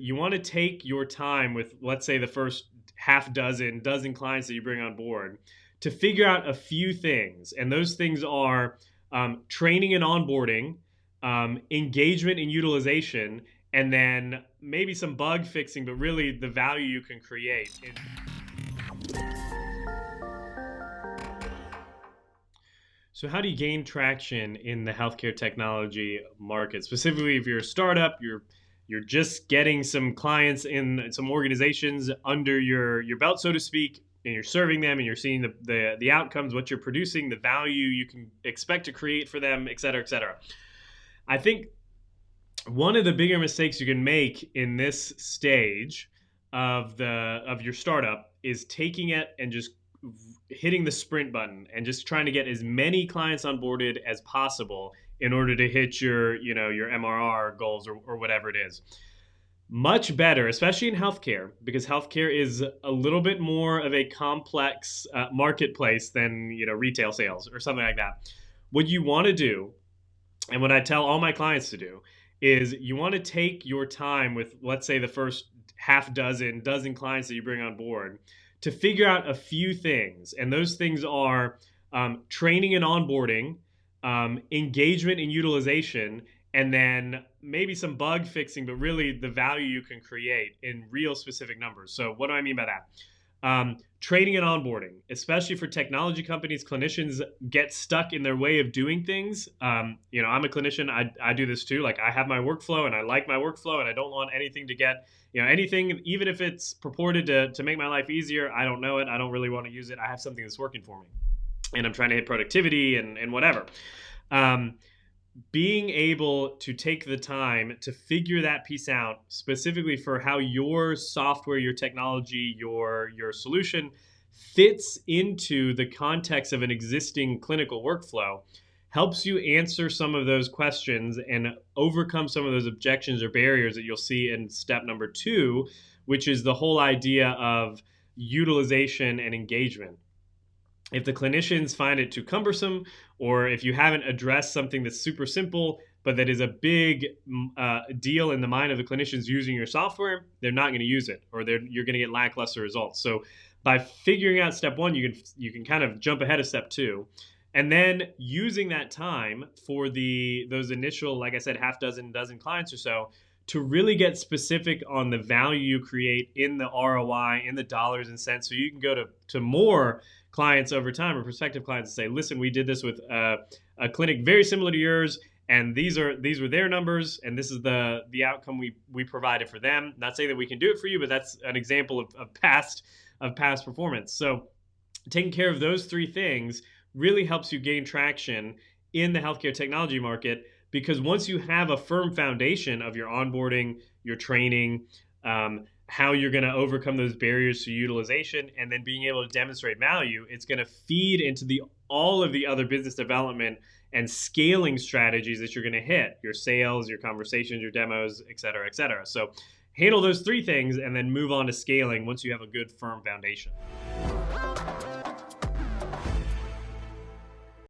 you want to take your time with, let's say, the first half dozen clients that you bring on board to figure out a few things. And those things are training and onboarding, engagement and utilization, and then maybe some bug fixing, but really the value you can create. So how do you gain traction in the healthcare technology market? Specifically, if you're a startup, you're just getting some clients in some organizations under your belt, so to speak, and you're serving them and you're seeing the outcomes, what you're producing, the value you can expect to create for them, et cetera, et cetera. I think one of the bigger mistakes you can make in this stage of your startup is taking it and just hitting the sprint button and just trying to get as many clients onboarded as possible in order to hit your MRR goals or whatever it is. Much better, especially in healthcare, because healthcare is a little bit more of a complex marketplace than retail sales or something like that. What you want to do, and what I tell all my clients to do, is you want to take your time with, let's say, the first half dozen clients that you bring on board to figure out a few things. And those things are training and onboarding, engagement and utilization, and then maybe some bug fixing, but really the value you can create in real specific numbers. So what do I mean by that? Training and onboarding, especially for technology companies, clinicians get stuck in their way of doing things. I'm a clinician. I do this too. Like, I have my workflow and I like my workflow and I don't want anything to get, anything, even if it's purported to make my life easier. I don't know it. I don't really want to use it. I have something that's working for me and I'm trying to hit productivity and whatever. Being able to take the time to figure that piece out specifically for how your software, your technology, your solution fits into the context of an existing clinical workflow helps you answer some of those questions and overcome some of those objections or barriers that you'll see in step number 2, which is the whole idea of utilization and engagement. If the clinicians find it too cumbersome, or if you haven't addressed something that's super simple, but that is a big deal in the mind of the clinicians using your software, they're not going to use it, or you're going to get lackluster results. So by figuring out step 1, you can kind of jump ahead of step 2. And then using that time for those initial, like I said, half dozen clients or so, to really get specific on the value you create in the ROI, in the dollars and cents, so you can go to more clients over time, or prospective clients, and say, listen, we did this with a clinic very similar to yours, and these were their numbers, and this is the outcome we provided for them. Not saying that we can do it for you, but that's an example of past performance. So taking care of those 3 things really helps you gain traction in the healthcare technology market, because once you have a firm foundation of your onboarding, your training, how you're going to overcome those barriers to utilization, and then being able to demonstrate value, it's going to feed into all of the other business development and scaling strategies that you're going to hit: your sales, your conversations, your demos, et cetera, et cetera. So handle those 3 things and then move on to scaling once you have a good firm foundation.